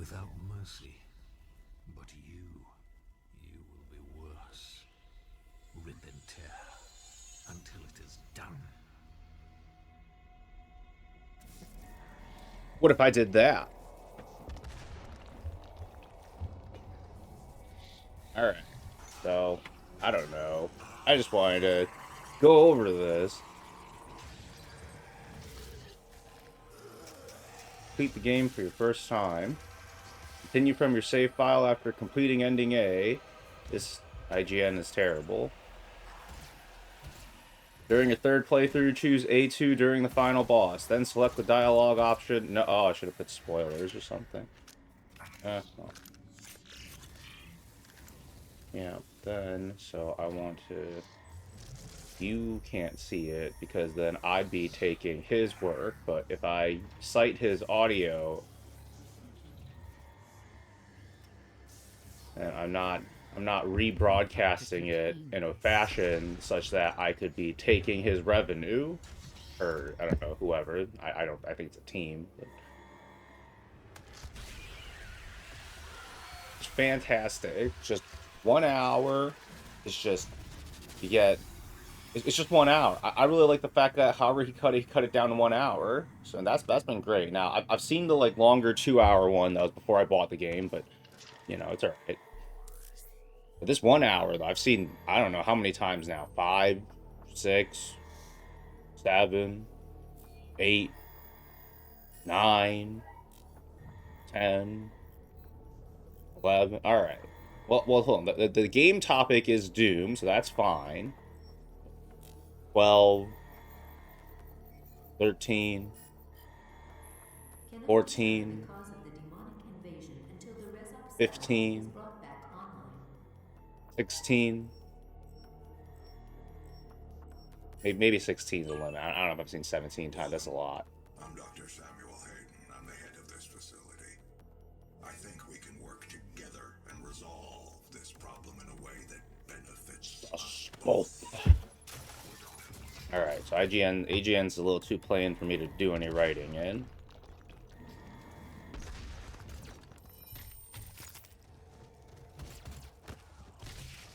without mercy. But you will be worse. Rip and tear until it is done. What if I did that? Alright. So, I don't know. I just wanted to go over this. Complete the game for your first time. Continue from your save file after completing ending A. This IGN is terrible. During your third playthrough, choose A2 during the final boss. Then select the dialogue option. No, oh, I should have put spoilers or something. Well. Yeah, then, so I want to... You can't see it because then I'd be taking his work, but if I cite his audio, and I'm not rebroadcasting it in a fashion such that I could be taking his revenue, or I don't know, whoever. I think it's a team. But it's fantastic. Just 1 hour. It's just you get. It's just 1 hour. I really like the fact that however he cut it down to 1 hour. So that's been great. Now I've seen the like longer 2 hour one that was before I bought the game, but you know it's alright. But this 1 hour though, I've seen I don't know how many times now. 5, 6, 7, 8, 9, 10, 11. All right. Well, hold on. The game topic is Doom, so that's fine. 12, 13, 14, 15, 16. Maybe 16 is a limit. I don't know if I've seen 17 times. That's a lot. I'm Dr. Samuel Hayden. I'm the head of this facility. I think we can work together and resolve this problem in a way that benefits us both. Alright, so AGN's a little too plain for me to do any writing in.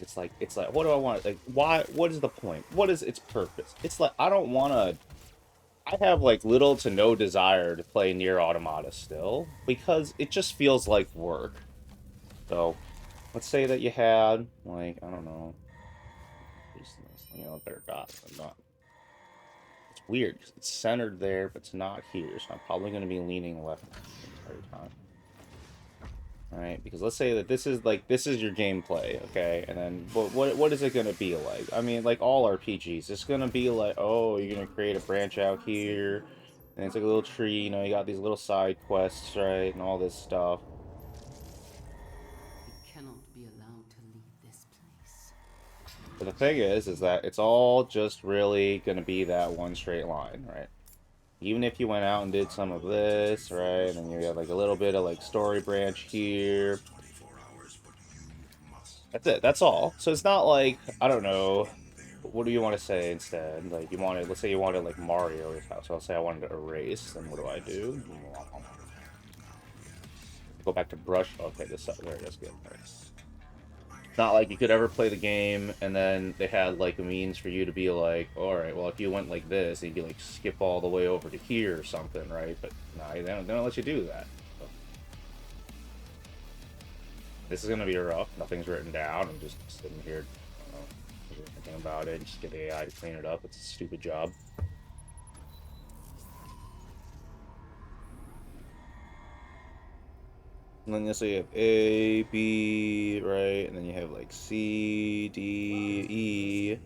It's like what do I want? Like what is the point? What is its purpose? It's like I don't want to I have like little to no desire to play Nier Automata still because it just feels like work. So, let's say that you had like I don't know, better got not. It's weird because it's centered there, but it's not here. So I'm probably going to be leaning left the entire time. All right, because let's say that this is your gameplay, okay? And then what is it gonna be like? I mean, like all RPGs, it's gonna be like, oh, you're gonna create a branch out here, and it's like a little tree. You know, you got these little side quests, right, and all this stuff. You cannot be allowed to leave this place. But the thing is that it's all just really gonna be that one straight line, right? Even if you went out and did some of this, right, and then you got like a little bit of like story branch here. That's it. That's all. So it's not like, I don't know, what do you want to say instead? Like you wanted, let's say you wanted like Mario or something. So I'll say I wanted to erase, then what do I do? Go back to brush. Okay, this there it is. Good. Right. Not like you could ever play the game and then they had like a means for you to be like, all right, well if you went like this, you could like skip all the way over to here or something, right? But no, they don't let you do that. So. This is gonna be rough. Nothing's written down. I'm just sitting here, thinking about it. Just get the AI to clean it up. It's a stupid job. And then you have A, B, right? And then you have like C, D, E.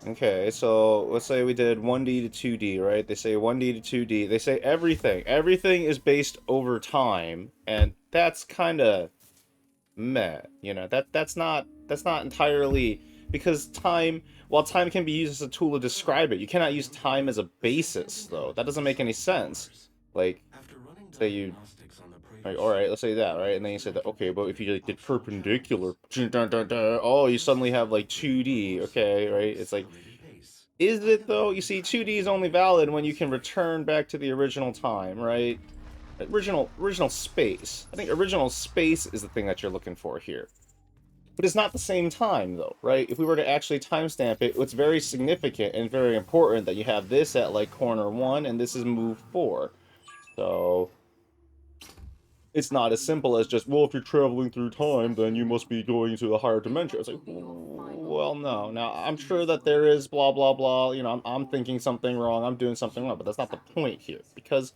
Okay, so let's say we did 1D to 2D, right? They say 1D to 2D. They say everything. Everything is based over time, and that's kind of meh. You know, that's not entirely because time, while time can be used as a tool to describe it, you cannot use time as a basis, though. That doesn't make any sense. Like, say you like, all right, let's say that, right? And then you said that, okay, but if you like did perpendicular, oh, you suddenly have like 2D, okay, right? It's like, is it though? You see, 2D is only valid when you can return back to the original time, right? Original space. I think original space is the thing that you're looking for here. But it's not the same time, though, right? If we were to actually timestamp it, it's very significant and very important that you have this at, like, corner 1, and this is move 4. So, it's not as simple as just, well, if you're traveling through time, then you must be going to a higher dimension. It's like, well, no. Now, I'm sure that there is blah, blah, blah. You know, I'm thinking something wrong. I'm doing something wrong, but that's not the point here. Because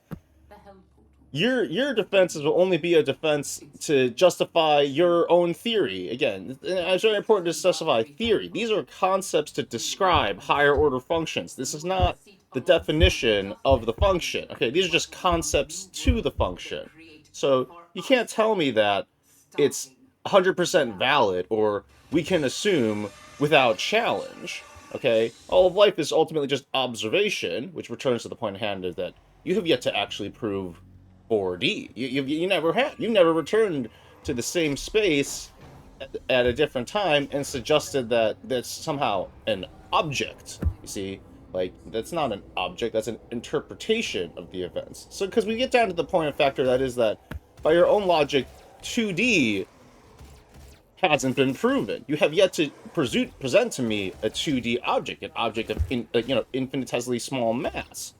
your defenses will only be a defense to justify your own theory. Again, it's very important to specify theory. These are concepts to describe higher order functions. This is not the definition of the function. Okay, these are just concepts to the function. So you can't tell me that it's 100% valid or we can assume without challenge. Okay, all of life is ultimately just observation, which returns to the point at hand is that you have yet to actually prove 4D. You never have. You never returned to the same space at a different time and suggested that that's somehow an object. You see, like, that's not an object. That's an interpretation of the events. So, because we get down to the point of factor that is that, by your own logic, 2D hasn't been proven. You have yet to present to me a 2D object, an object of infinitesimally small mass.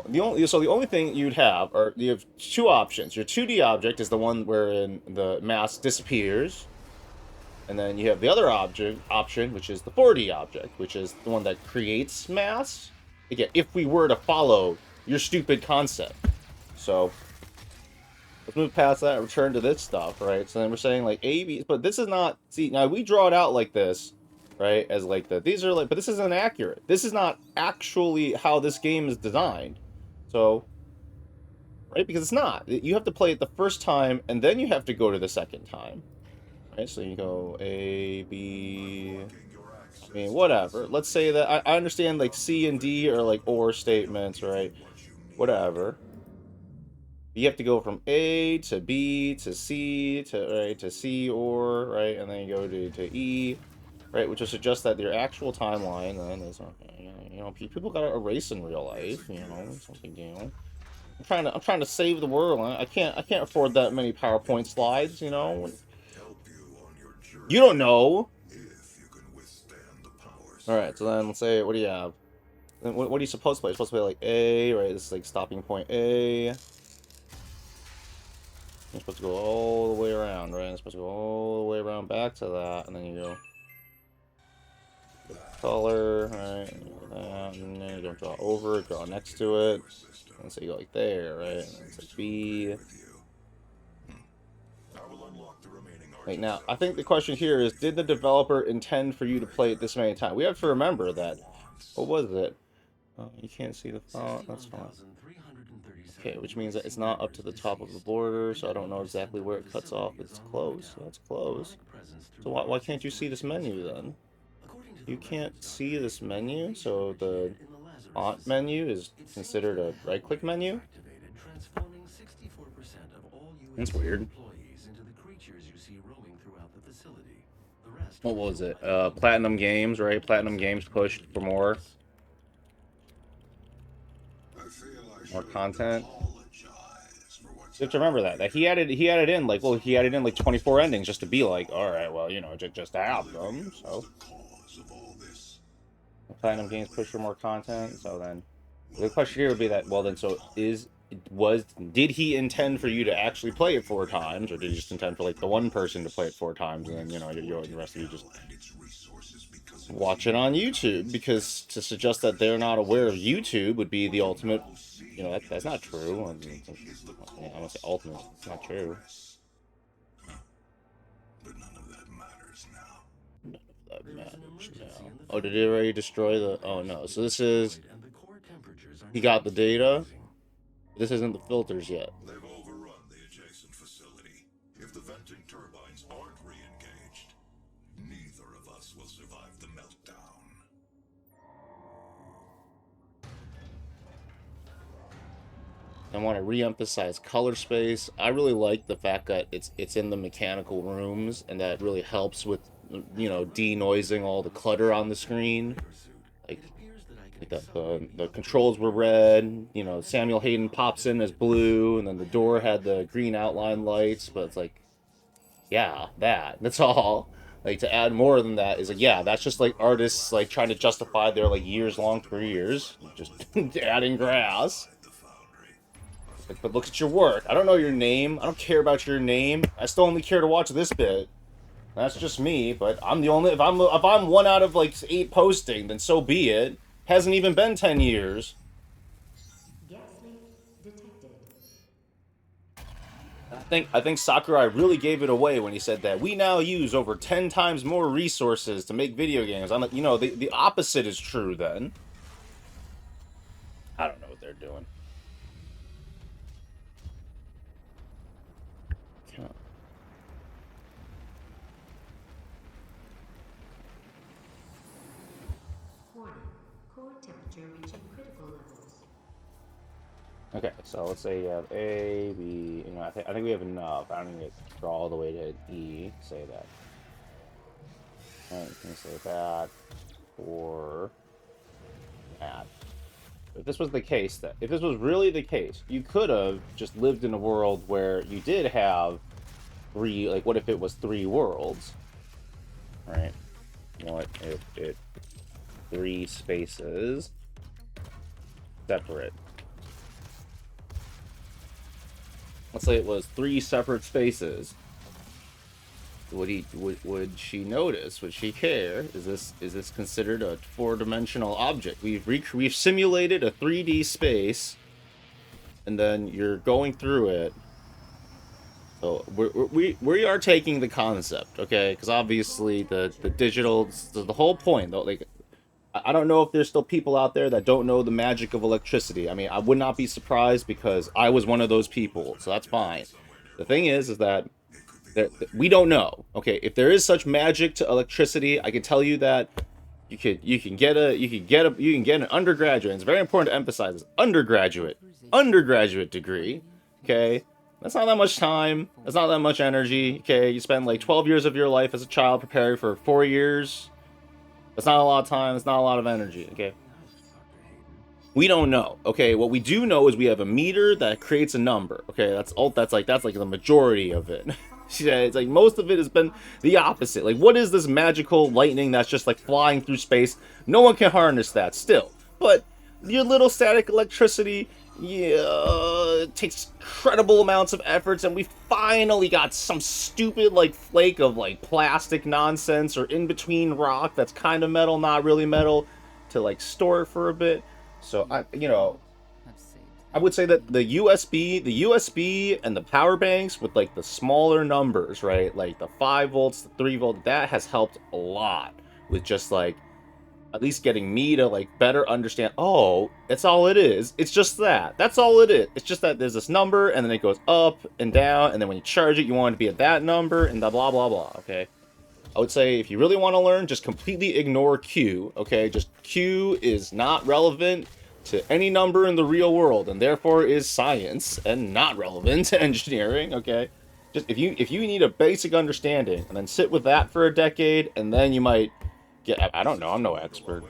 The only thing you'd have are you have two options. Your 2D object is the one wherein the mass disappears, and then you have the other option, which is the 4D object, which is the one that creates mass. Again, if we were to follow your stupid concept. So let's move past that and return to this stuff, right? So then we're saying like A, B, but this is not. See, now we draw it out like this, right? As like these are like, but this isn't accurate. This is not actually how this game is designed. So, right? Because it's not. You have to play it the first time, and then you have to go to the second time. Right? So you go A, B, I mean, whatever. Let's say that I understand like C and D are like OR statements, right? Whatever. You have to go from A to B to C to C or, right? And then you go to E, right? Which will suggest that your actual timeline then is, okay, you know, people gotta erase in real life, you know, it's no big deal. I'm trying to save the world. I can't afford that many PowerPoint slides, you know. You don't know. All right, so then let's say, what do you have? Then what are you supposed to play? You're supposed to play like A, right? This is like stopping point A. You're supposed to go all the way around, right? You're supposed to go all the way around back to that, and then you go color, right? And then you don't draw over, draw next to it. And so you go like there, right? And then it's like B. Right, now, I think the question here is, did the developer intend for you to play it this many times? We have to remember that. What was it? Oh, you can't see the font. That's fine. Okay, which means that it's not up to the top of the border, so I don't know exactly where it cuts off. It's close. So that's close. So why can't you see this menu then? You can't see this menu, so the font menu is considered a right-click menu? That's weird. What was it? Platinum Games, right? Platinum Games pushed for more content. You have to remember that he added in like, well, he added in like 24 endings just to be like, all right, well, you know, just have them. So Platinum Games push for more content. So then the question here would be that, well, then so did he intend for you to actually play it 4 times, or did he just intend for like the one person to play it 4 times, and then, you know, the rest of you just watch it on YouTube? Because to suggest that they're not aware of YouTube would be the ultimate, you know, that's not true. I mean, I won't say ultimate, it's not true. But none of that matters now. None of that matters now. Oh, did it already destroy the, oh no, so this is, he got the data. This isn't the filters yet. They've overrun the adjacent facility. If the venting turbines aren't re-engaged, neither of us will survive the meltdown. I want to re-emphasize color space. I really like the fact that it's in the mechanical rooms, and that really helps with, you know, denoising all the clutter on the screen. Like, Like the controls were red. You know, Samuel Hayden pops in as blue, and then the door had the green outline lights. But it's like, yeah, that's all. Like to add more than that is like, yeah, that's just like artists like trying to justify their like years long careers, just adding grass. Like, but look at your work. I don't know your name. I don't care about your name. I still only care to watch this bit. That's just me. But I'm the only. If I'm one out of like 8 posting, then so be it. Hasn't even been 10 years. Gas leak detected. I think Sakurai really gave it away when he said that we now use over 10 times more resources to make video games. I'm like, the opposite is true then. I don't know what they're doing. Warning. Core temperature reaching critical levels. Okay, so let's say you have A, B. I think we have enough. I don't need to draw all the way to E. Say that. All right, can say that or that. If this was the case, if this was really the case, you could have just lived in a world where you did have 3. Like, what if it was 3 worlds? Right? What if it 3 spaces separate? Let's say it was 3 separate spaces. Would she notice? Would she care? Is this considered a 4-dimensional object? We've simulated a 3D space, and then you're going through it. So we are taking the concept, okay? Because obviously the digital, the whole point though, like I don't know if there's still people out there that don't know the magic of electricity. I mean, I would not be surprised because I was one of those people, so that's fine. The thing is that we don't know. Okay, if there is such magic to electricity, I can tell you that you can get an undergraduate. And it's very important to emphasize this undergraduate degree. Okay, that's not that much time. That's not that much energy. Okay, you spend like 12 years of your life as a child preparing for 4 years. That's not a lot of time. That's not a lot of energy. Okay. We don't know. Okay, what we do know is we have a meter that creates a number. Okay, that's all. That's like the majority of it. Yeah, it's like most of it has been the opposite. Like, what is this magical lightning that's just like flying through space? No one can harness that still. But your little static electricity, yeah, it takes incredible amounts of efforts, and we finally got some stupid like flake of like plastic nonsense or in between rock that's kind of metal, not really metal, to like store it for a bit. So I would say that the USB and the power banks with like the smaller numbers, right? Like the 5 volts, the 3 volt, that has helped a lot with just like at least getting me to like better understand. Oh, that's all it is. It's just that. That's all it is. It's just that there's this number and then it goes up and down, and then when you charge it, you want it to be at that number and blah blah blah blah. Okay. I would say if you really want to learn, just completely ignore Q, okay? Just Q is not relevant to any number in the real world, and therefore is science and not relevant to engineering, okay? Just if you need a basic understanding, and then sit with that for a decade, and then you might get. I don't know. I'm no expert.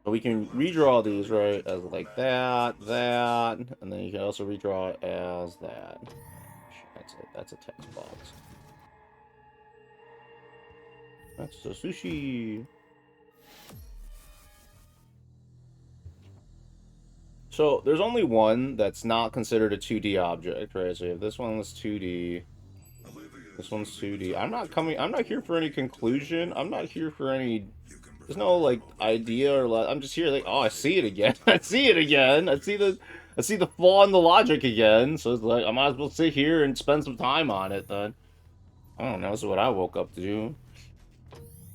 But we can redraw these right as like that, and then you can also redraw it as that. That's it. That's a text box. That's the sushi. So there's only one that's not considered a 2D object, right? So you have this one that's 2D. This one's 2D. I'm not here for any conclusion. I'm not here for any. There's no like idea or. I'm just here like, oh, I see it again. I see it again. I see the flaw in the logic again. So it's like I might as well sit here and spend some time on it. Then I don't know. This is what I woke up to do.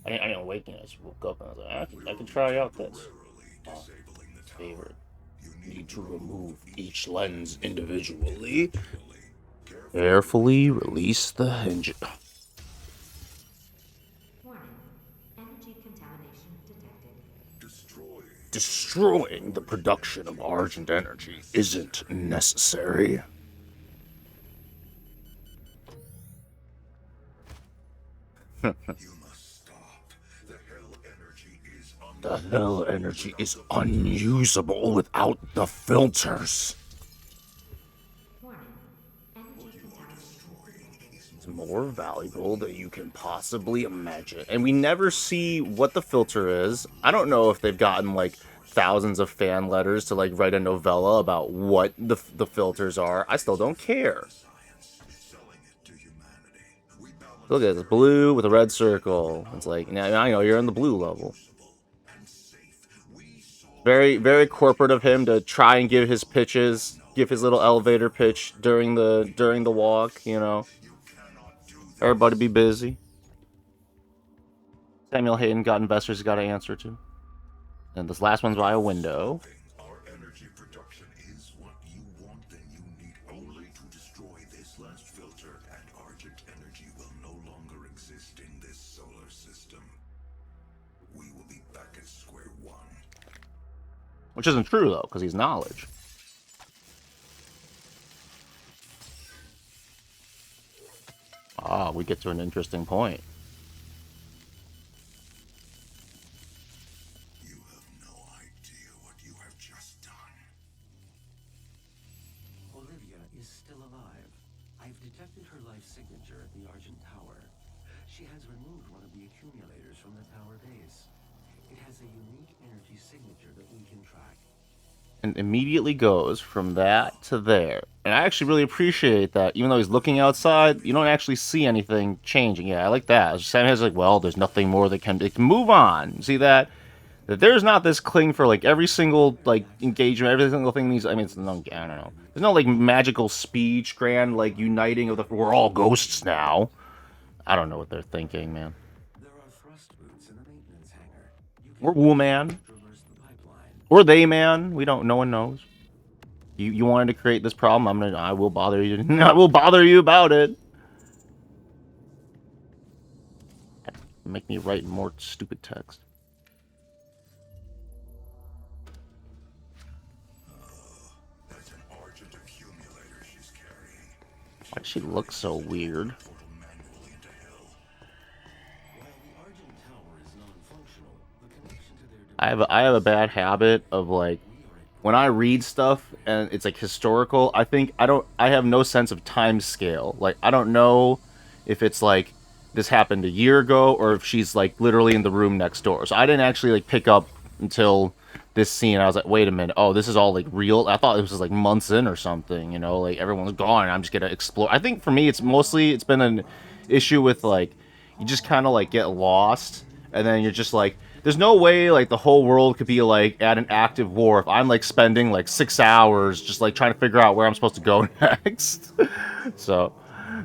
I didn't wake up. I just woke up and I was like, I can try out this. Oh, favorite. Need to remove each lens individually. Carefully release the hinge. Warning. Energy contamination detected. Destroying the production of argent energy isn't necessary. The hell energy is unusable without the filters. Warning. Energy contamination. It's more valuable than you can possibly imagine. And we never see what the filter is. I don't know if they've gotten like thousands of fan letters to like write a novella about what the filters are. I still don't care. Look at this blue with a red circle. It's like, now I know you're in the blue level. Very, very corporate of him to try and give his pitches, give his little elevator pitch during the walk, you know. Everybody be busy. Samuel Hayden got investors got to answer to. And this last one's by a window. Our energy production is what you want, then you need only to destroy this last filter, and Argent energy will no longer exist in this solar system. We will be back at square one. Which isn't true, though, because he's knowledge. Ah, we get to an interesting point. You have no idea what you have just done. Olivia is still alive. I've detected her life signature at the Argent Tower. She has removed one of the accumulators from the tower base. It has a unique energy signature that we can track. And immediately goes from that to there. And I actually really appreciate that. Even though he's looking outside, you don't actually see anything changing. Yeah, I like that. Sam has like, well, there's nothing more that can... It can move on. See that? That there's not this cling for like every single like engagement, every single thing these... I mean, it's no, I don't know. There's no like magical speech, grand like uniting of the... We're all ghosts now. I don't know what they're thinking, man. There are thrust boots in the maintenance hangar. Or Woman. Traverse the pipeline. Or they, man. We don't... No one knows. You wanted to create this problem. I will bother you. I will bother you about it. Make me write more stupid text. That's an Argent accumulator she's carrying. Why does she look so weird? Portal manually into hell. While the Argent Tower is non-functional, the connection to their I have a bad habit of like when I read stuff and it's like historical, I have no sense of time scale. Like I don't know if it's like this happened a year ago or if she's like literally in the room next door. So I didn't actually like pick up until this scene. I was like, wait a minute, oh, this is all like real. I thought it was like months in or something, you know, like everyone's gone and I'm just gonna explore. I think for me it's been an issue with like you just kind of like get lost and then you're just like there's no way like the whole world could be like at an active war if I'm like spending like 6 hours just like trying to figure out where I'm supposed to go next. So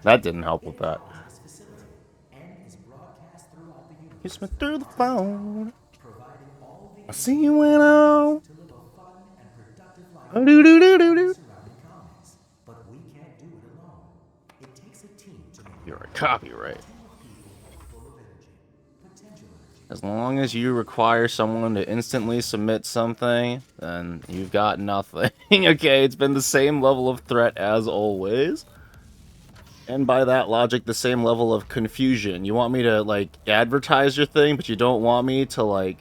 that didn't help with that. This facility and is broadcast throughout the universe. Kiss me through the phone. Providing all the I see you when I'm. to live a fun and productive life Do do do do do. surrounding colonies. But we can't do it alone. It takes a team to make You're a copyright. a team of people full of energy, potential energy. As long as you require someone to instantly submit something, then you've got nothing. Okay, it's been the same level of threat as always. And by that logic, the same level of confusion. You want me to, like, advertise your thing, but you don't want me to, like,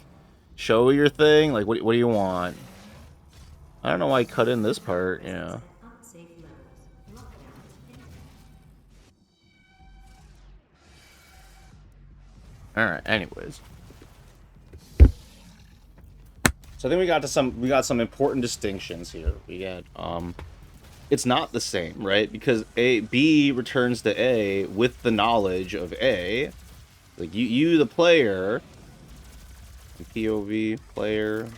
show your thing? Like, what do you want? I don't know why I cut in this part, yeah. Unsafe levels. Lockdown imminent. Alright, anyways. So I think we got some important distinctions here. We got it's not the same, right? Because B returns to A with the knowledge of A. Like you the player, POV player,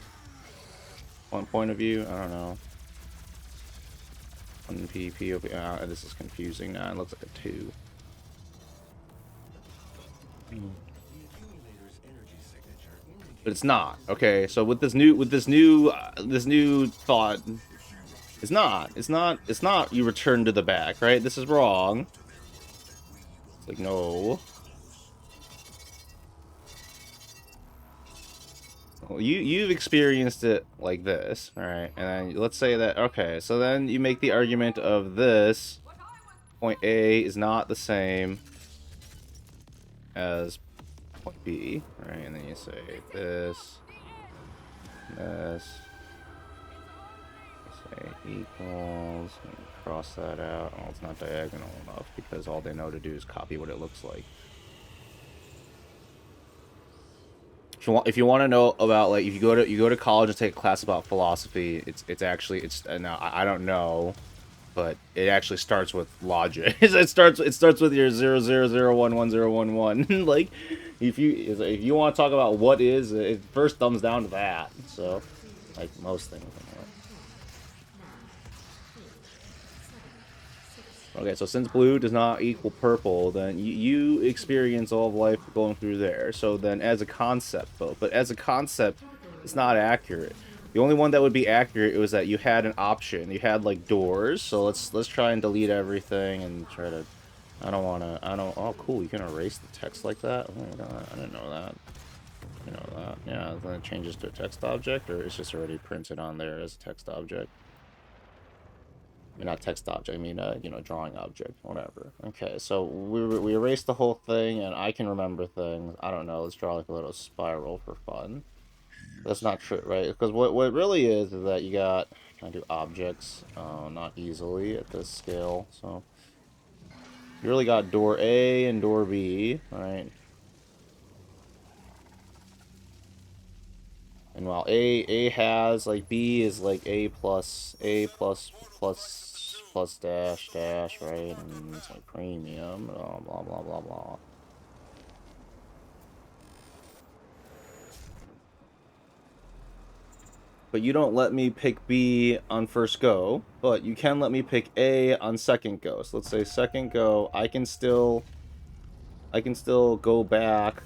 one point of view. I don't know. 1P POV. This is confusing now. It looks like a 2. But it's not. Okay, so with this new thought, it's not you return to the back, right? This is wrong. It's like, no. Well, you've experienced it like this, alright, and then let's say that, okay, so then you make the argument of this point A is not the same as point B, right? And then you say this this. Say equals, and cross that out. Oh, it's not diagonal enough because all they know to do is copy what it looks like. If you want to know about, like, if you go to college and take a class about philosophy, it's actually now I don't know, but it actually starts with logic. it starts with your 0 0 0 1 1 0 1 1. Like, if you want to talk about what is, it first thumbs down to that. So, like most things. Okay, so since blue does not equal purple, then you experience all of life going through there. So then as a concept, though, but as a concept, it's not accurate. The only one that would be accurate was that you had an option. You had like doors. So let's try and delete everything and try to. I don't. Oh, cool. You can erase the text like that. Oh my god, I didn't know that. I know that. Yeah, then it changes to a text object, or it's just already printed on there as a text object. I mean, not text object, I mean, you know, drawing object, whatever. Okay, so we erased the whole thing, and I can remember things. I don't know, let's draw like a little spiral for fun. That's not true, right? Because what it really is that you got, can I do objects? Not easily at this scale, so. You really got door A and door B, right? And while A has, like, B is like A plus plus dash dash, right? And it's like premium, blah blah blah blah blah. But you don't let me pick B on first go, but you can let me pick A on second go. So let's say second go, I can still go back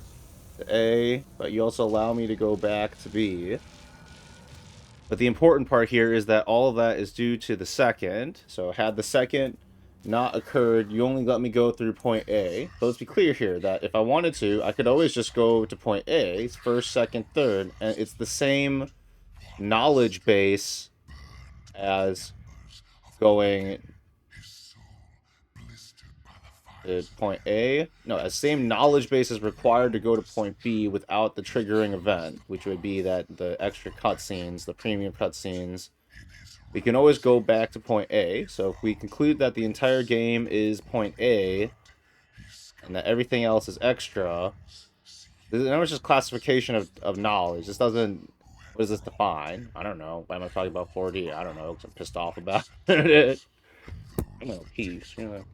to A, but you also allow me to go back to B. But the important part here is that all of that is due to the second. So had the second not occurred, you only let me go through point A. But let's be clear here that if I wanted to, I could always just go to point A, first, second, third, and it's the same knowledge base as going to point A. No, the same knowledge base is required to go to point B without the triggering event, which would be that the extra cutscenes, the premium cutscenes. We can always go back to point A. So if we conclude that the entire game is point A and that everything else is extra, that was just classification of knowledge. This doesn't. What does this define? I don't know. Why am I talking about 4D? I don't know, because I'm pissed off about it. I'm gonna piece, you know.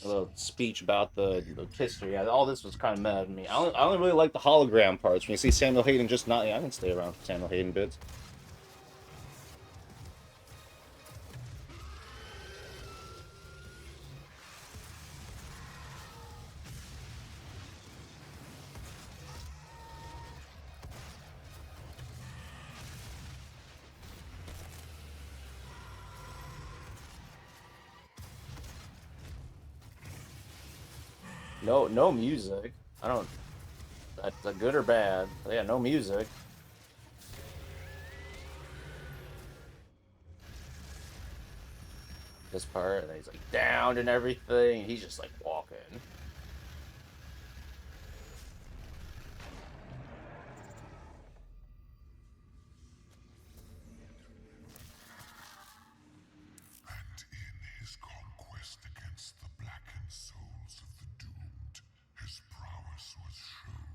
A little speech about the history. Yeah, all this was kind of mad at me. I only really like the hologram parts. When you see Samuel Hayden just not. Yeah, I can stay around for Samuel Hayden bits. No music. I don't. That's a good or bad. Yeah, no music. This part, and he's like down and everything. And he's just like walking. And in his conquest against the blackened souls of the doomed, his prowess was shown.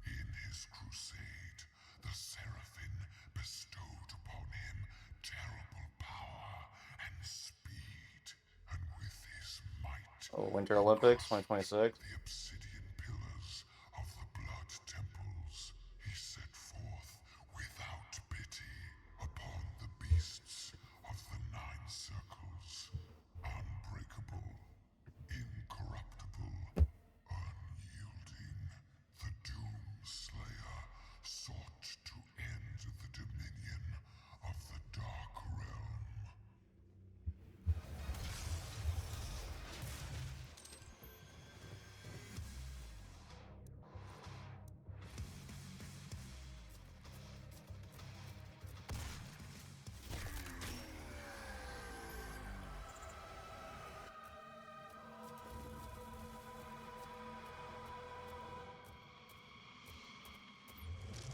In his crusade, the Seraphim bestowed upon him terrible power and speed, and with his might, Oh, Winter he Olympics crushed 2026. the obsidian pillars of the blood temples. He set forth without pity upon the beasts of the nine circles, unbreakable, incorruptible, unyielding. The Doom Slayer sought to end the dominion of the Dark Realm.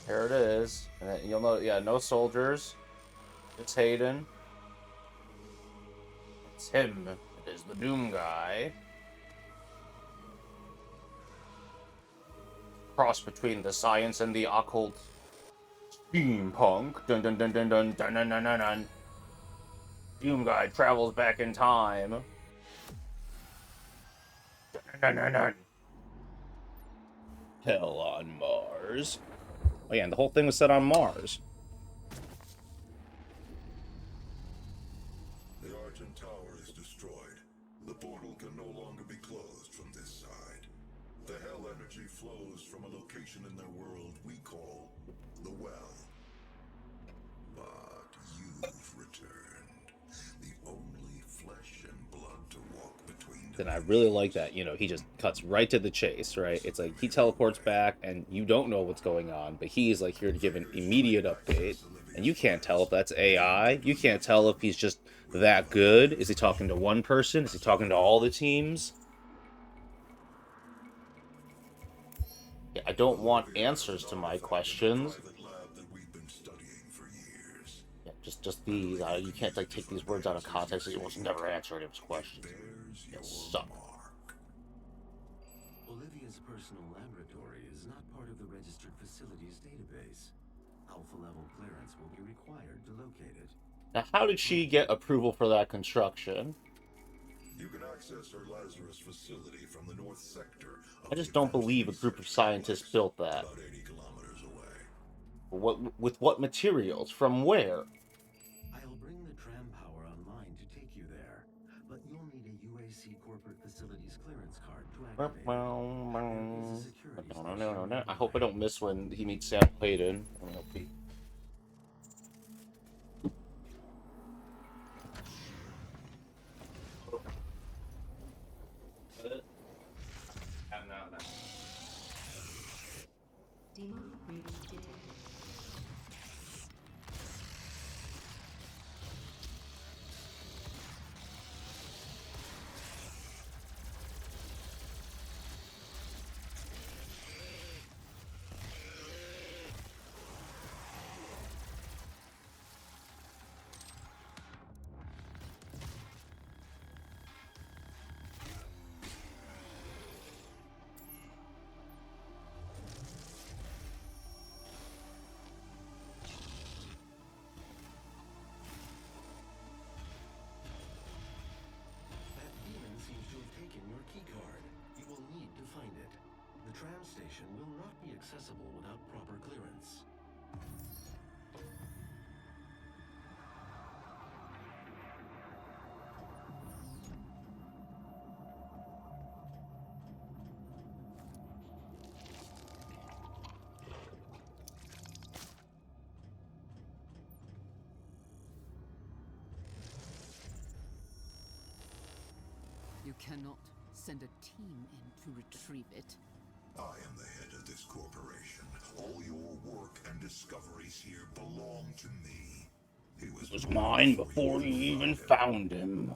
Here it is. And then you'll know, yeah, no soldiers. It's Hayden. It's him. It is the Doom guy. Cross between the science and the occult. Steampunk. Dun dun dun dun dun dun dun dun dun dun. Doom guy travels back in time. Dun dun dun dun. Hell on Mars. Oh yeah, and the whole thing was set on Mars. The Argent Tower is destroyed. The portal can no longer be closed from this side. The hell energy flows from a location in their world we call the Well. But you've returned. The only flesh and blood to walk between Then I really like that. dimensions. He just cuts right to the chase, right? It's like he teleports back and you don't know what's going on, but he's like here to give an immediate update. And you can't tell if that's AI. You can't tell if he's just that good. Is he talking to one person? Is he talking to all the teams? Yeah, I don't want answers to my questions. Private lab that we've been studying for years. Yeah, just these. You can't like take these words out of context. He was never answering his questions. Bears You your suck. mark. Olivia's personal laboratory is not part of the registered facilities database. Alpha level clearance will be required to locate it. Now, how did she get approval for that construction? You can access her Lazarus facility from the north sector of I the just don't Advanced believe a group of Research scientists Complex, built that. about 80 kilometers away. With what materials? From where? I'll bring the tram power online to take you there, but you'll need a UAC corporate facilities clearance card to activate it. There is a security station I nearby. hope I don't miss when he meets Sam Hayden. I hope he... Demonic breach detected. That demon seems to have taken your keycard. You will need to find it. The tram station will not be accessible without proper clearance. You cannot send a team in to retrieve it. I am the head of this corporation. All your work and discoveries here belong to me. He It was mine before you even found him.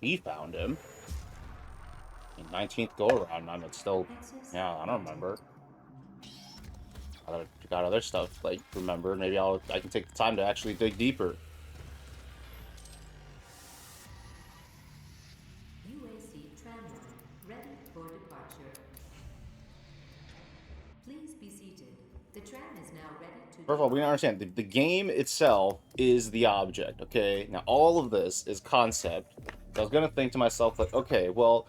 He found him. In 19th go around, and it's still... Access Yeah, I don't granted. remember. I got other stuff, like, remember. Maybe I can take the time to actually dig deeper. UAC tram line ready for departure. Please be seated. The tram is now ready to First of all, we depart. understand the game itself is the object, okay? Now, all of this is concept. So I was gonna think to myself, like, okay, well,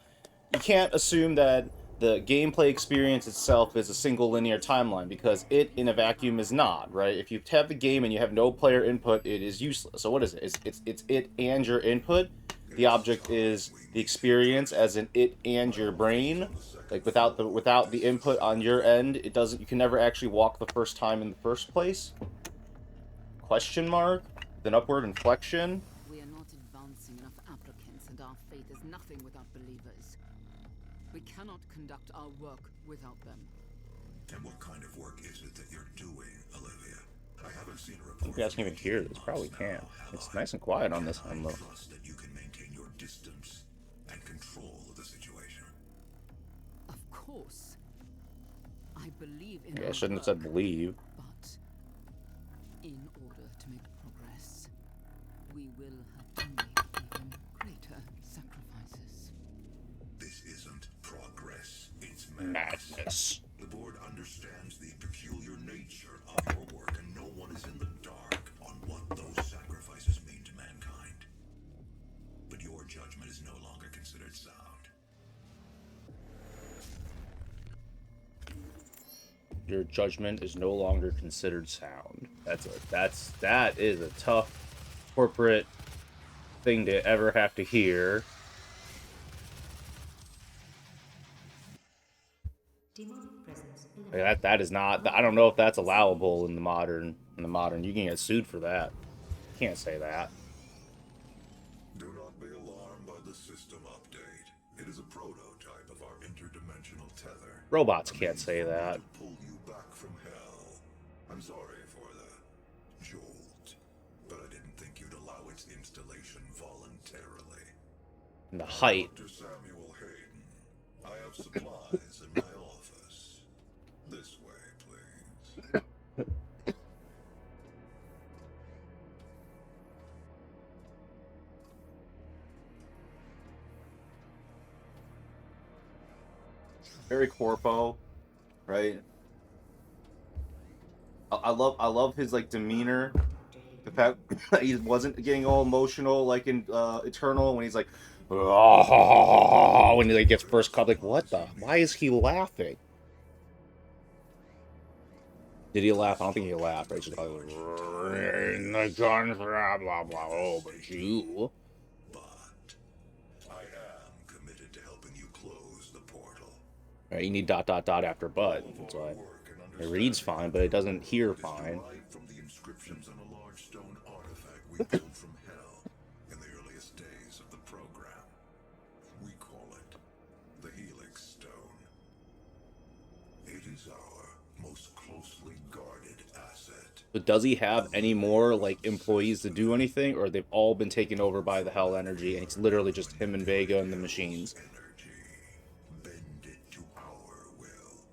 you can't assume that the gameplay experience itself is a single linear timeline because it, in a vacuum, is not, right? If you have the game and you have no player input, it is useless. So what is it? It's it and your input. The object is the experience as in it and your brain. Like without the input on your end, it doesn't. You can never actually walk the first time in the first place. Question mark? Then upward inflection. We are not advancing enough applicants, and our faith is nothing without believers. We cannot conduct our work without them. And what kind of work is it that you're doing, Olivia? I haven't seen a I report. think you guys can even hear this. Probably can't. It's nice and quiet on this end, though. Trust that you can maintain your distance and control of the situation. Of course. I believe in Yeah, I our shouldn't have work, said believe. but In order to make progress, we will have to make even greater sacrifices. This isn't progress, it's madness. Madness. The board understands the peculiar nature of your work, and no one is in the dark on what those sacrifices mean to mankind. But your judgment is no longer considered sound. Your judgment is no longer considered sound. That is a tough corporate thing to ever have to hear. Demonic presence Like that is not. I don't know if that's allowable in the modern. You can get sued for that. Can't say that. Do not be alarmed by the system update. It is a prototype of our interdimensional tether. Robots can't say that. To pull you back from hell. I'm sorry for the jolt, but I didn't think you'd allow its installation voluntarily. And the height. Dr. Samuel Hayden, I have supplies in my office. This way, please. Very corpo, right? I love his like demeanor. The fact that he wasn't getting all emotional like in Eternal when he's like, oh, when he like gets first caught. Like, what the? Why is he laughing? Did he laugh? I don't think he laughed. Right? Just like, the guns, blah blah blah. Oh, but you. But I am committed to helping you close the portal. Right, you need ... after but. That's why it reads fine, but it doesn't hear fine. From the inscriptions on a large stone artifact we pulled from hell in the earliest days of the program. We call it the Helix Stone. It is our most closely guarded asset. But does he have any more like employees to do anything, or they've all been taken over by the Hell Energy, and it's literally just him and Vega and the machines? Bend it to our will.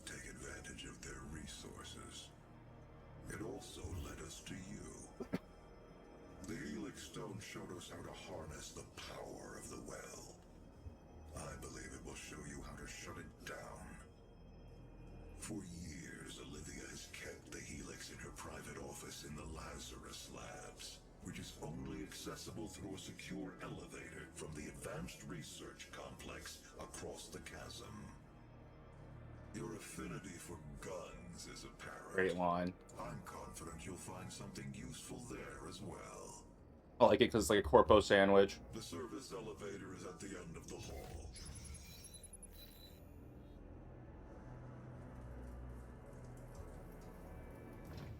Take advantage of their resources. It also led us to you. The Helix Stone showed us how to harness the power of the well. I believe it will show you how to shut it down. For years, Olivia has kept the Helix in her private office in the Lazarus Labs, which is only accessible through a secure elevator from the Advanced Research Complex across the chasm. Your affinity for guns is apparent. Great line. I'm confident you'll find something useful there as well. I like it because it's like a corpo sandwich. The service elevator is at the end of the hall.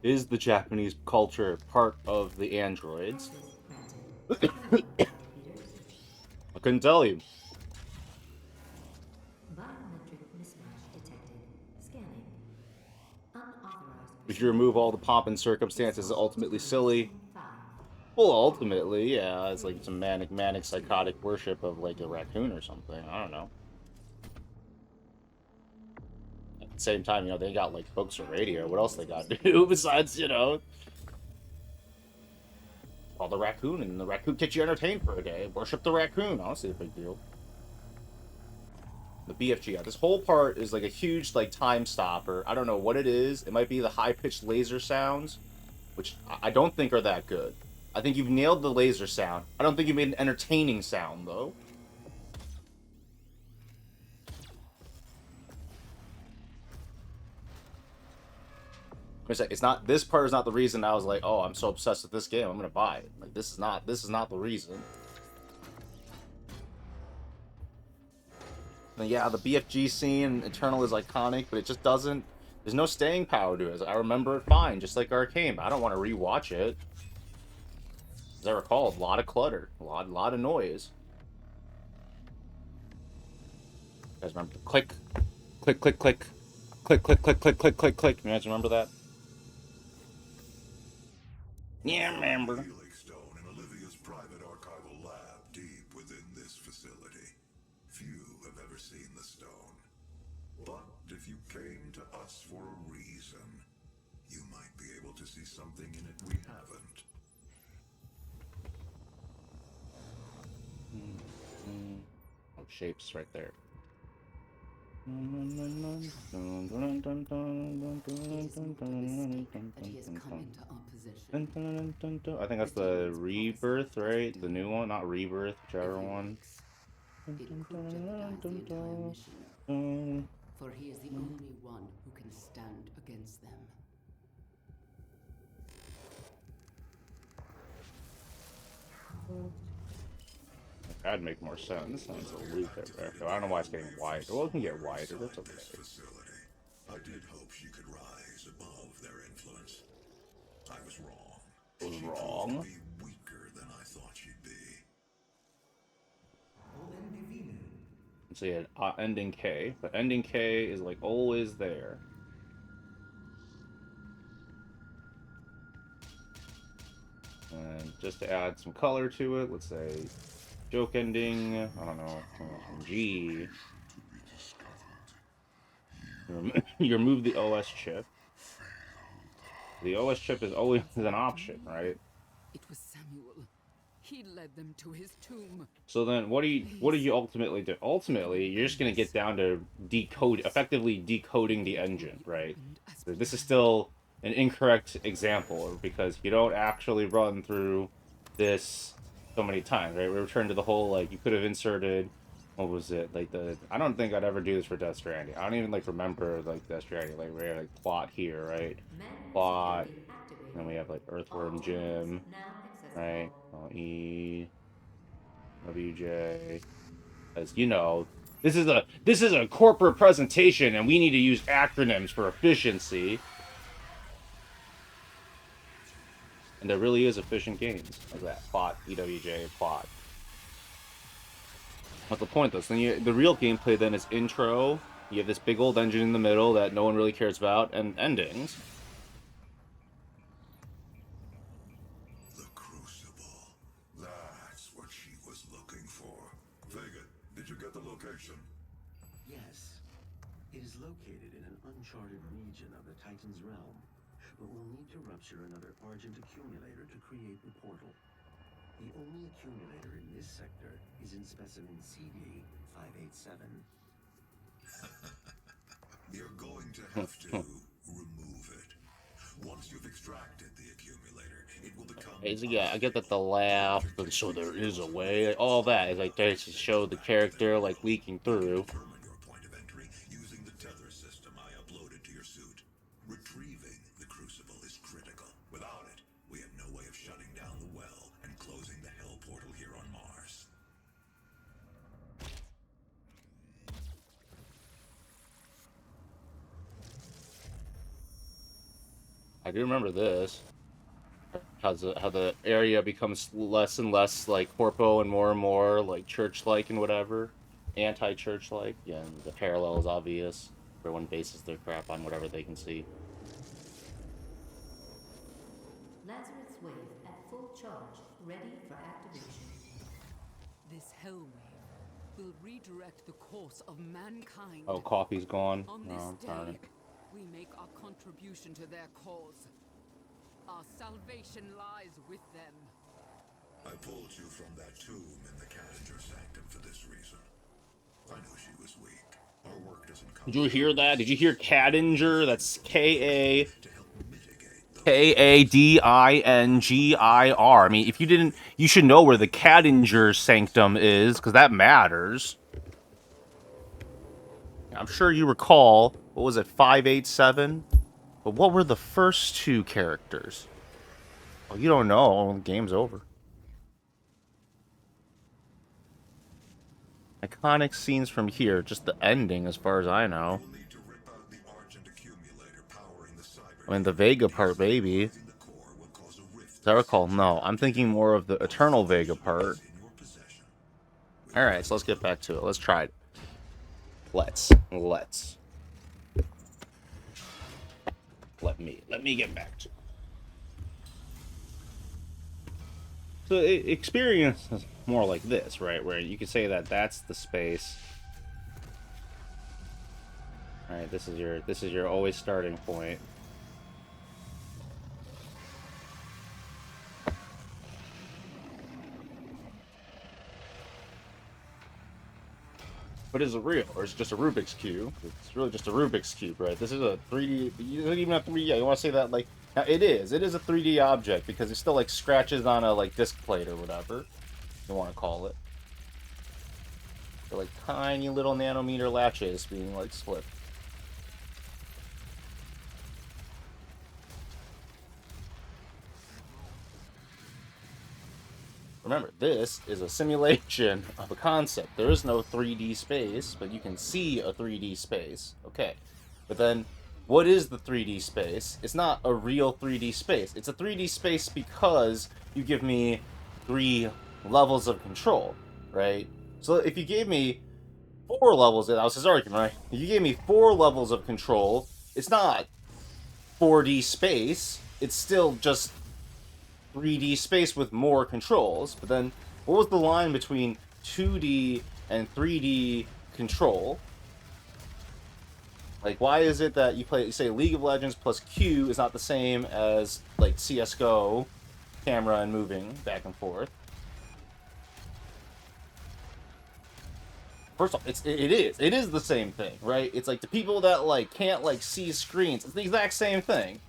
Is the Japanese culture part of the androids? I couldn't tell you. Biometric mismatch detected. Scanning. Unauthorized. If you remove all the pomp and circumstances, it's ultimately silly. Well, ultimately, yeah, it's like some manic, psychotic worship of like a raccoon or something. I don't know. At the same time, you know, they got like books or radio. What else they got to do besides, you know, call the raccoon, and the raccoon gets you entertained for a day. Worship the raccoon. Honestly, a big deal. The BFG, yeah, this whole part is like a huge like time stopper. I don't know what it is. It might be the high-pitched laser sounds, which I don't think are that good. I think you've nailed the laser sound. I don't think you made an entertaining sound, though. It's not. This part is not the reason I was like, oh, I'm so obsessed with this game, I'm gonna buy it. Like, this is not the reason. And yeah, the BFG scene in Eternal is iconic, but it just doesn't. There's no staying power to it. I remember it fine, just like Arcane, but I don't want to rewatch it. As I recall, a lot of clutter, a lot of noise. You guys remember the click, click, click, click, click, click, click, click, click, click, click. You guys remember that? Yeah, I remember. Helix Stone in Olivia's private archival lab deep within this facility. Few have ever seen the stone. But if you came to us for a reason, you might be able to see something in it we haven't. Oh, shapes right there. It is not of mistake that he has come into our possession. I think that's The the demon's Rebirth, prophesy as a right? The new demon. one, not Rebirth, whichever If he one. wakes, it could jeopardize the entire mission, for he is the only one who can stand against them. That'd make more sense. Sounds a loop there. I don't know why it's getting wider. Well, it can get wider. That's okay. Facility. I did hope she could rise above their influence. I was wrong. Was She wrong. proved to be weaker than I thought she'd be. So yeah, ending K, but ending K is like always there. And just to add some color to it, let's say joke ending. I don't know, G. You remove the OS chip. The OS chip is always an option, right? It was Samuel. He led them to his tomb. So then what do you ultimately do? Ultimately, you're just gonna get down to effectively decoding the engine, right? This is still an incorrect example because you don't actually run through this so many times, right? We return to the whole, like, you could have inserted, what was it, like, I don't think I'd ever do this for Death Stranding. I don't even, like, remember, like, Death Stranding, like, we have, like, plot here, right? Plot, and then we have, like, Earthworm Jim, right? E WJ, as you know, this is a corporate presentation, and we need to use acronyms for efficiency. And there really is efficient games of that. Plot, EWJ, plot. What's the point, though? So then the real gameplay then is intro. You have this big old engine in the middle that no one really cares about, and endings. The Crucible. That's what she was looking for. Vega, did you get the location? Yes. It is located in an uncharted region of the Titan's realm, but we'll need to rupture another Argent accumulator to create the portal. The only accumulator in this sector is in specimen CD 587. You're going to have to remove it. Once you've extracted the accumulator, it will become Yeah, I get that the laugh, and so there is a way. Like, all that is like there to show the character like leaking through. determine your point of entry using the tether system I uploaded to your suit. Retrieving the Crucible is critical. Without it, we have no way of shutting down the well and closing the Hell portal here on Mars. I do remember this. How the area becomes less and less like corpo and more like church-like and whatever, anti-church-like. Yeah, and the parallel is obvious. Everyone bases their crap on whatever they can see. Lazarus wave at full charge, ready for activation. This hell wave will redirect the course of mankind. Oh, coffee's gone. On No, this I'm sorry. day, we make our contribution to their cause. Our salvation lies with them. I pulled you from that tomb in the Cadinger Sanctum for this reason. I knew she was weak. Our work doesn't come. Did you hear that? Did you hear Cadinger? That's K-A... To help mitigate Kadingir. I mean, if you didn't, you should know where the Cadinger Sanctum is, because that matters. I'm sure you recall, what was it, 587? But what were the first two characters? Oh, you don't know. The game's over. Iconic scenes from here, just the ending, as far as I know. We'll need to rip out the Argent accumulator powering the cyber. I mean, the Vega part, maybe. The core will cause a rift As I recall, no. I'm thinking more of the Eternal Vega part. in your possession. Alright, so let's get back to it. Let's try it. Let's. Let me get back to it. So experience is more like this, right? Where you could say that that's the space. All right, this is your always starting point. but is it real, or is it just a Rubik's Cube? It's really just a Rubik's Cube, right? This is a 3D, you don't even have 3D, yeah, you want to say that, like, now it is a 3D object, because it still, like, scratches on a, like, disc plate or whatever you want to call it. They're, like, tiny little nanometer latches being, like, split. Remember, this is a simulation of a concept. There is no 3D space, but you can see a 3D space. Okay. But then, what is the 3D space? It's not a real 3D space. It's a 3D space because you give me 3 levels of control, right? So if you gave me 4 levels, that was his argument, right? If you gave me 4 levels of control, it's not 4D space. It's still just 3D space with more controls. But then, what was the line between 2D and 3D control? Like, why is it that you say League of Legends plus Q is not the same as, like, CSGO, camera and moving back and forth? First off, it is the same thing, right? It's like the people that, like, can't, like, see screens, it's the exact same thing.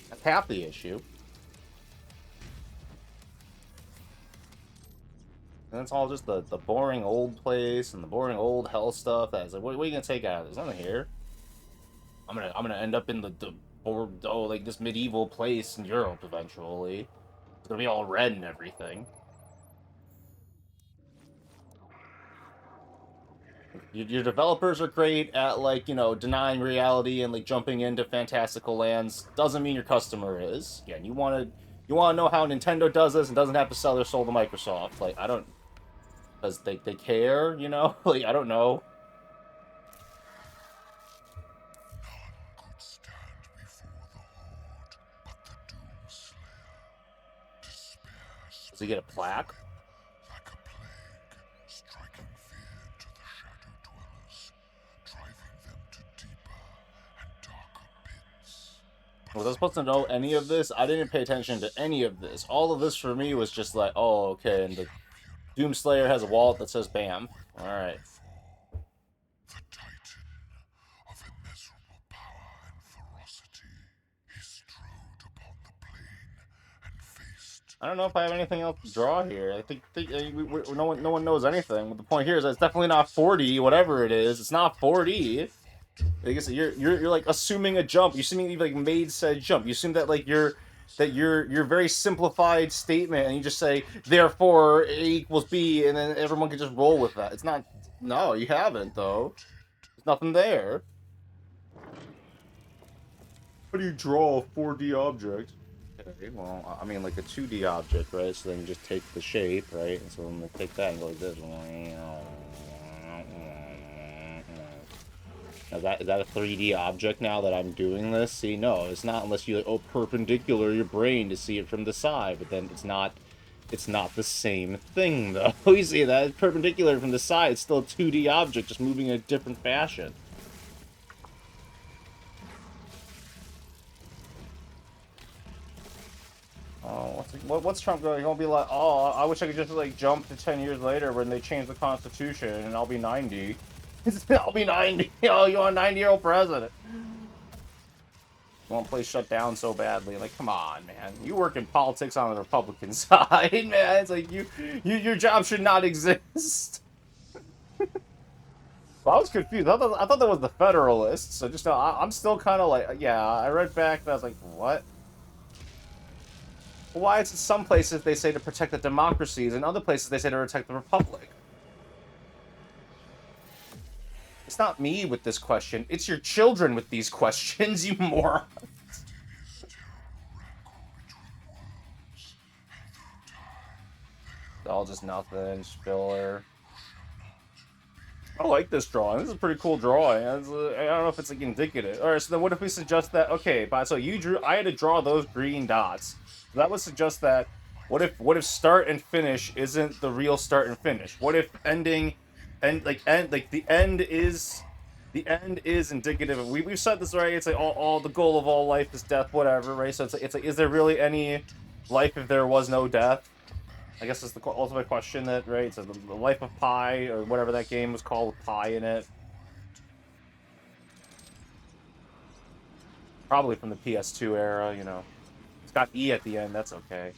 That's half the issue. And it's all just the boring old place and the boring old hell stuff. That's like, what are you gonna take out of this? Nothing here. I'm gonna end up in like this medieval place in Europe eventually. It's gonna be all red and everything. Your developers are great at, like, you know, denying reality and, like, jumping into fantastical lands. Doesn't mean your customer is. Again, you wanna know how Nintendo does this and doesn't have to sell their soul to Microsoft. Like, I don't. Because they care, you know? Like, I don't know. None could stand before the Horde, but the Doomslayer. Despair Does he get a plaque? like a plague, striking fear into the Shadow Dwellers, driving them to deeper and darker pits. Was I supposed to know any of this? I didn't pay attention to any of this. All of this for me was just like, oh, okay, and the Doomslayer has a wallet that says BAM. Alright. The Titan of immeasurable power and ferocity, he strode upon the plain and faced. I don't know if I have anything else to draw here. I think no one knows anything. But the point here is that it's definitely not 4D, whatever it is. It's not 4D. I guess you're like assuming a jump. You assuming you've, like, made said jump. You assume that, like, your very simplified statement, and you just say therefore A equals B, and then everyone can just roll with that. It's not. No, you haven't though. There's nothing there. How do you draw a 4D object? Okay, well, I mean, like a 2D object, right? So then you just take the shape, right? And so then take that and go like this. Is that a 3D object now that I'm doing this? See, no, it's not unless you, like, perpendicular your brain to see it from the side, but then it's not the same thing, though. You see that? It's perpendicular from the side, it's still a 2D object, just moving in a different fashion. Oh, what's Trump going? He's gonna be like, oh, I wish I could just, like, jump to 10 years later when they change the Constitution and I'll be 90. I'll be 90. Oh, you want a 90-year-old president? You want place shut down so badly? Like, come on, man. You work in politics on the Republican side, man. It's like your job should not exist. Well, I was confused. I thought that was the Federalists. So just I'm still kind of like, yeah. I read back and I was like, what? Why is it some places they say to protect the democracies, and other places they say to protect the republic? It's not me with this question. It's your children with these questions, you moron. All just nothing, spiller. I like this drawing. This is a pretty cool drawing. I don't know if it's, like, indicative. Alright, so then what if we suggest that, okay, so you drew, I had to draw those green dots. That would suggest that, what if start and finish isn't the real start and finish? What if the end is indicative of, we've said this, right? It's like all the goal of all life is death, whatever, right? So it's like, is there really any life if there was no death? I guess it's the ultimate question that, right? It's the Life of Pi, or whatever that game was called with Pi in it. Probably from the PS2 era, you know. It's got E at the end, that's okay.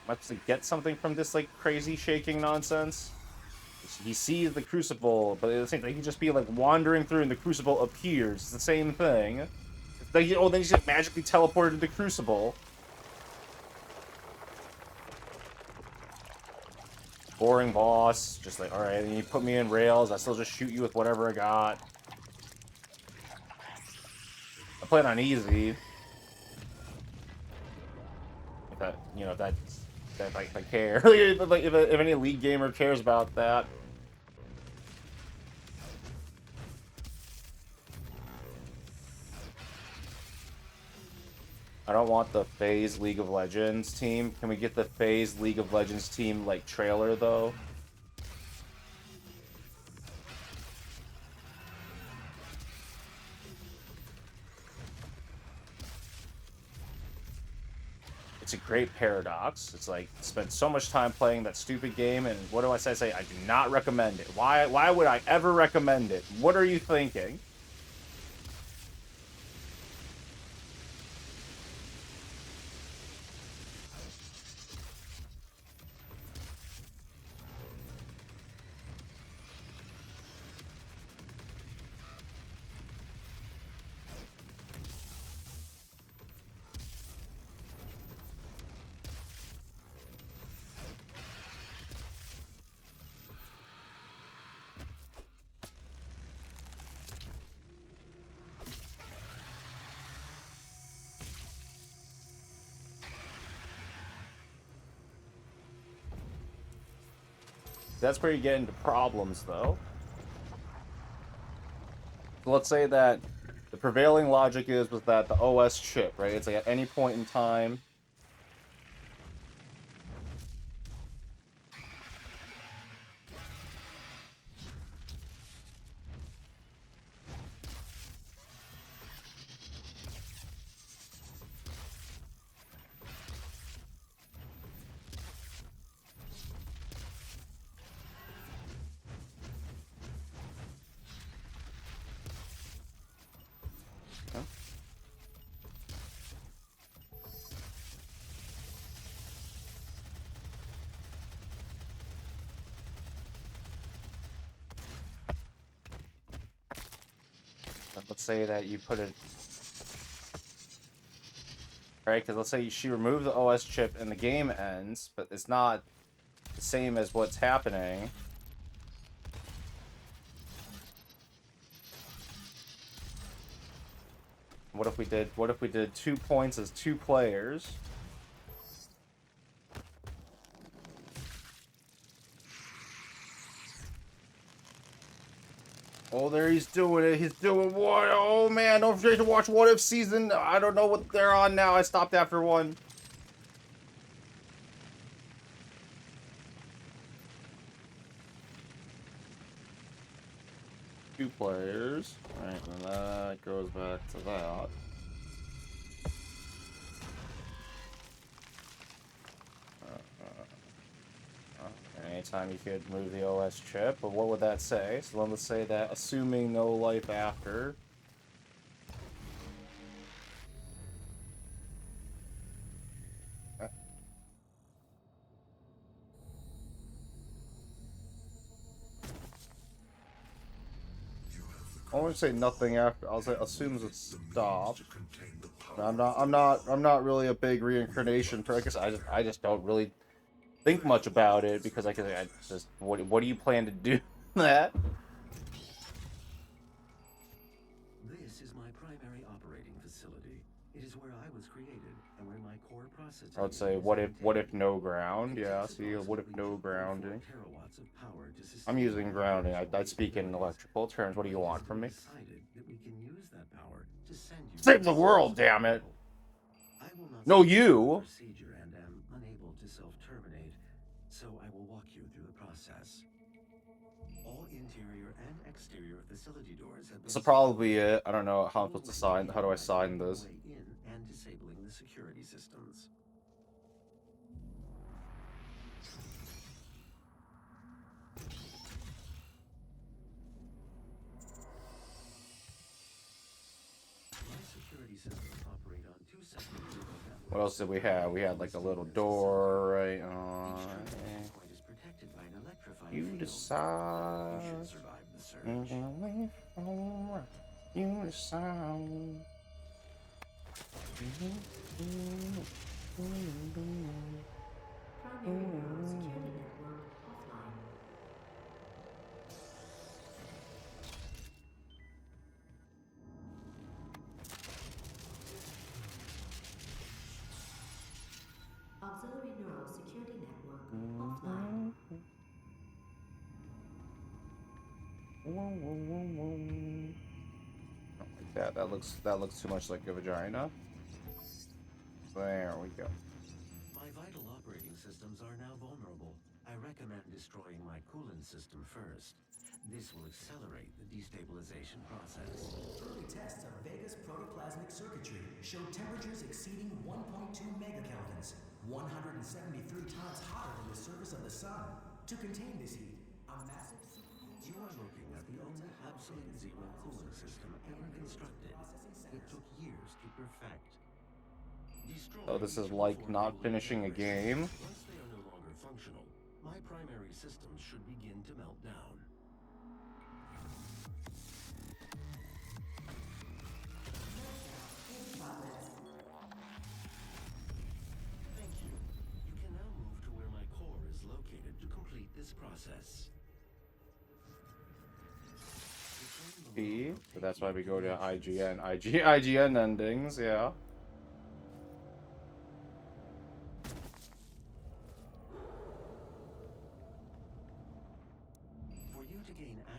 Am I supposed to get something from this, like, crazy shaking nonsense? He sees the crucible, but at the same time, he can just be, like, wandering through and the crucible appears. It's the same thing. It's like, oh, then he's just magically teleported to the crucible. Boring boss. Just like, alright, and you put me in rails, I still just shoot you with whatever I got. I play it on easy. If that, you know, if I care. if any League gamer cares about that. I don't want the FaZe League of Legends team. Can we get the FaZe League of Legends team, like, trailer, though? It's a great paradox. It's like, spent so much time playing that stupid game, and what do I say? I do not recommend it. Why would I ever recommend it? What are you thinking? That's where you get into problems, though. So let's say that the prevailing logic was that the OS chip, right? It's like at any point in time. Huh? Let's say that you put it. Right? Because let's say she removes the OS chip and the game ends, but it's not the same as what's happening. What if we did 2 points as 2 players? Oh, there he's doing it. He's doing what? Oh man, don't forget to watch What If season. I don't know what they're on now. I stopped after 1. Two players. Alright, and that goes back to that. Anytime you could move the OS chip, but what would that say? So let's say that assuming no life after. I won't say nothing after. I'll say assumes it's stopped. I'm not really a big reincarnation practice. I just don't really think much about it because I just what do you plan to do that? This is my primary operating facility. It is where I was created and where my core processing. I would say what if no ground? Yeah, see, what if no grounding? I'm using grounding. I'd speak in electrical terms. What do you want from me? Save the world, damn it! No, you. And am unable to self-terminate, so I will walk you through the process. All interior and exterior facility doors have been. This will probably be it. I don't know how I'm supposed to sign. How do I sign this? the security systems. My security systems operate on two separate neural networks. What else did we have? We had like a little door, right? Each point is protected by an electrified You field. decide. You should survive the surge. You decide. Primary neural security network offline. Auxiliary neural security network offline. Like that. That looks too much like a vagina. There we go. My vital operating systems are now vulnerable. I recommend destroying my coolant system first. This will accelerate the destabilization process. Early tests of Vega's protoplasmic circuitry showed temperatures exceeding 1.2 megakelvins, 173 times hotter than the surface of the sun. To contain this heat, a massive You are looking at the only absolute zero cooling system ever constructed. It took years to perfect. So this is like not finishing a game. Once they are no longer functional, my primary systems should begin to melt down. Thank you. You can now move to where my core is located to complete this process. P, so that's why we go to IGN endings, yeah.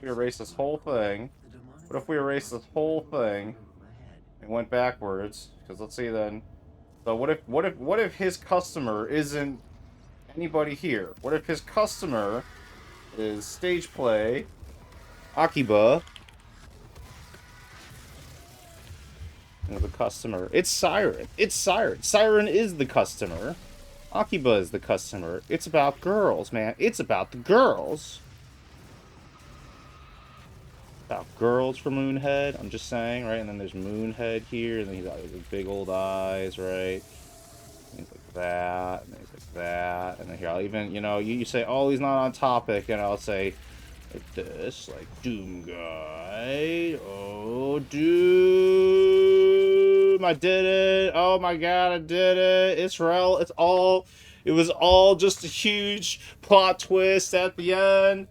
We erase this whole thing. What if we erase this whole thing and went backwards? Because let's see then. So what if his customer isn't anybody here? What if his customer is stage play, Akiba, and the customer? It's Siren. It's Siren. Siren is the customer. Akiba is the customer. It's about girls, man. It's about the girls. About girls for Moonhead, I'm just saying, right? And then there's Moonhead here, and then he's got his big old eyes, right? And he's like that, and then he's like that, and then here I'll even, you know, you say, oh, he's not on topic, and I'll say like this, like Doom Guy, oh, Doom, I did it, oh my god, I did it, it was all just a huge plot twist at the end.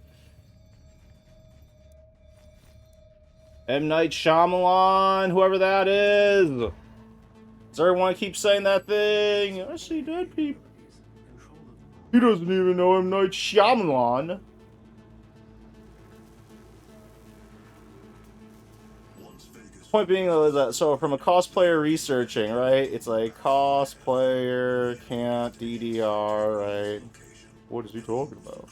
M. Night Shyamalan, whoever that is. Does everyone keep saying that thing? I see dead people. He doesn't even know M. Night Shyamalan. Point being, though, is that, so from a cosplayer researching, right? It's like cosplayer can't DDR, right? What is he talking about?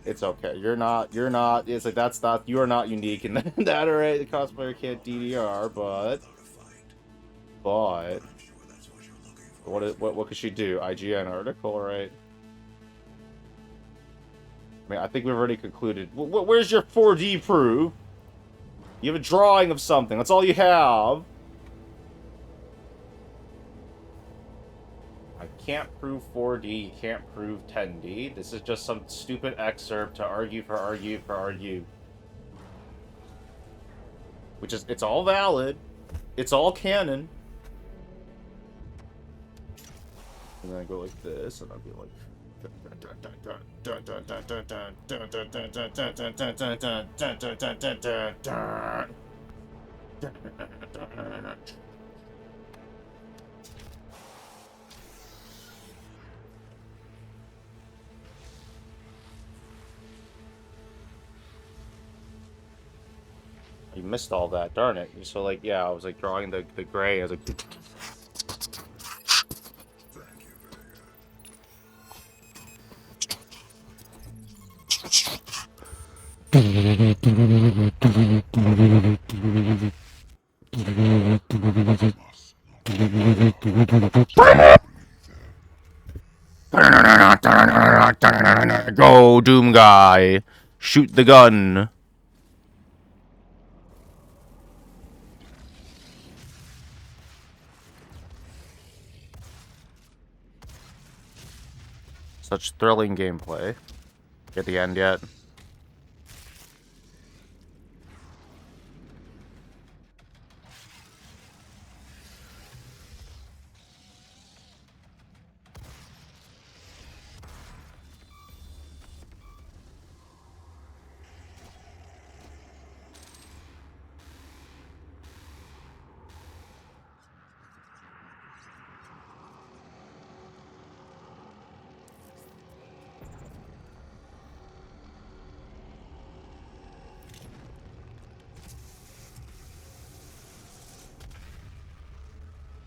It's okay. You're not, it's like, that's not, you are not unique in that, alright? The cosplayer can't DDR, but what could she do? IGN article, right? I mean, I think we've already concluded. Where's your 4D proof? You have a drawing of something. That's all you have. Can't prove 4D, you can't prove 10D. This is just some stupid excerpt to argue for argue. Which is, it's all valid. It's all canon. And then I go like this, and I'll be like... You missed all that, darn it. So, like, yeah, I was, like, drawing the gray, I was like... Go, Doom Guy. Shoot the gun. Such thrilling gameplay. At the end yet?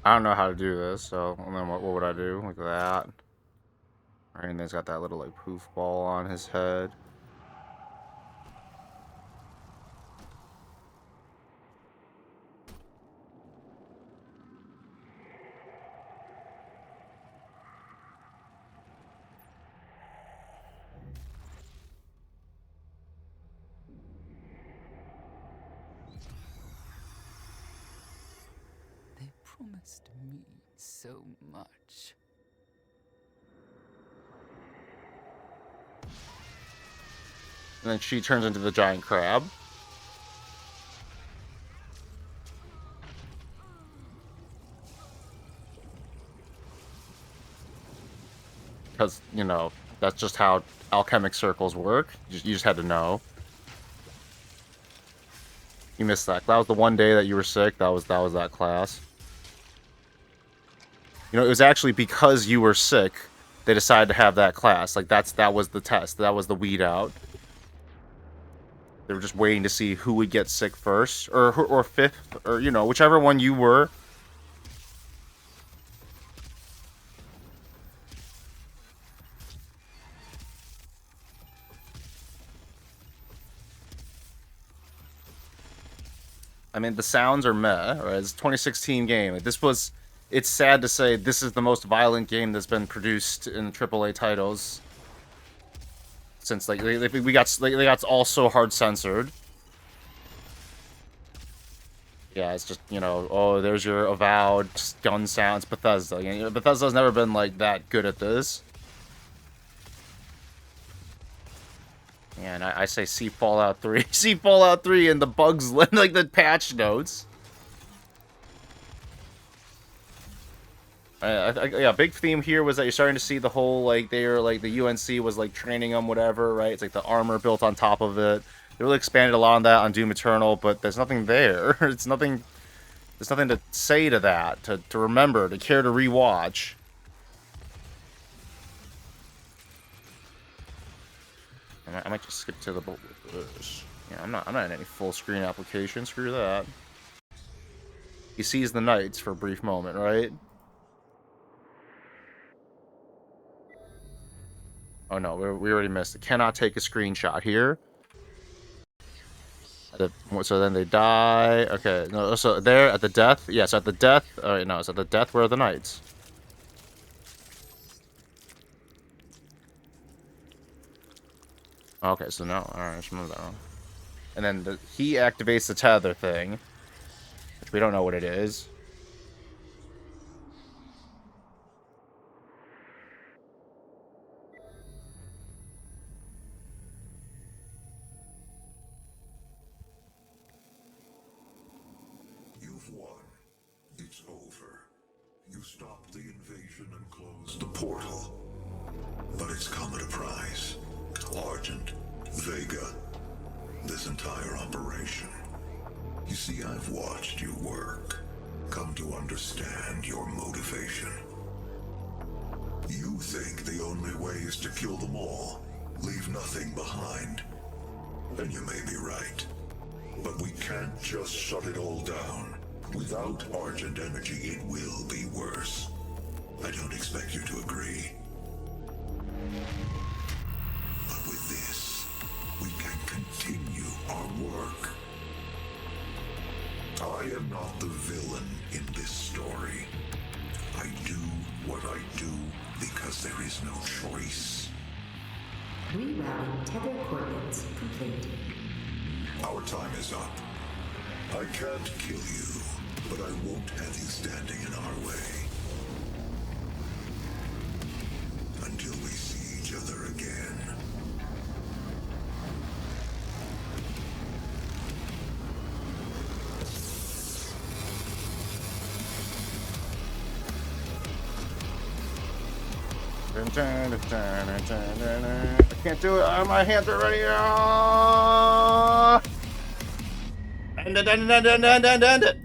I don't know how to do this, so and then what would I do? Like that. Right, and then he's got that little like poof ball on his head. They promised me so much. And then she turns into the giant crab. Because, you know, that's just how alchemic circles work. You just had to know. You missed that. That was the one day that you were sick. That was that class. You know, it was actually because you were sick they decided to have that class. Like that was the test. That was the weed out. They were just waiting to see who would get sick first or fifth or you know, whichever one you were. I mean, the sounds are meh, right? It's a 2016 game. Like, it's sad to say this is the most violent game that's been produced in AAA titles since like they got all so hard censored. Yeah, it's just, you know, oh, there's your avowed gun sounds, Bethesda. You know, Bethesda's never been like that good at this. Yeah, and I say see Fallout 3. See Fallout 3 and the bugs, like the patch notes. Yeah, big theme here was that you're starting to see the whole, like, the UNC was, like, training them, whatever, right? It's like the armor built on top of it. They really expanded a lot on that on Doom Eternal, but there's nothing there. There's nothing to say to that, to remember, to care to rewatch. I might just skip to the boat with this. Yeah, I'm not in any full screen application. Screw that. He sees the knights for a brief moment, right? Oh no, we already missed it. Cannot take a screenshot here. So then they die. Okay, no, so there at the death. Yes, at the death. Alright, no, it's at the death where are the knights. Okay, so no. Alright, I just remember that wrong. And then he activates the tether thing, which we don't know what it is. You've won. It's over. You stopped the invasion and closed the portal. But it's come at a price. Argent, Vega, this entire operation. You see, I've watched you work, come to understand your motivation. You think the only way is to kill them all, leave nothing behind. And you may be right. But we can't just shut it all down. Without Argent energy, it will be worse. I don't expect you to agree. But with this, we can continue our work. I am not the villain in this story. what I do because there is no choice. Rerouting tether coordinates complete. Our time is up. I can't kill you, but I won't have you standing in our way. Until we see each other again. I can't do it. My hands are ready. End it.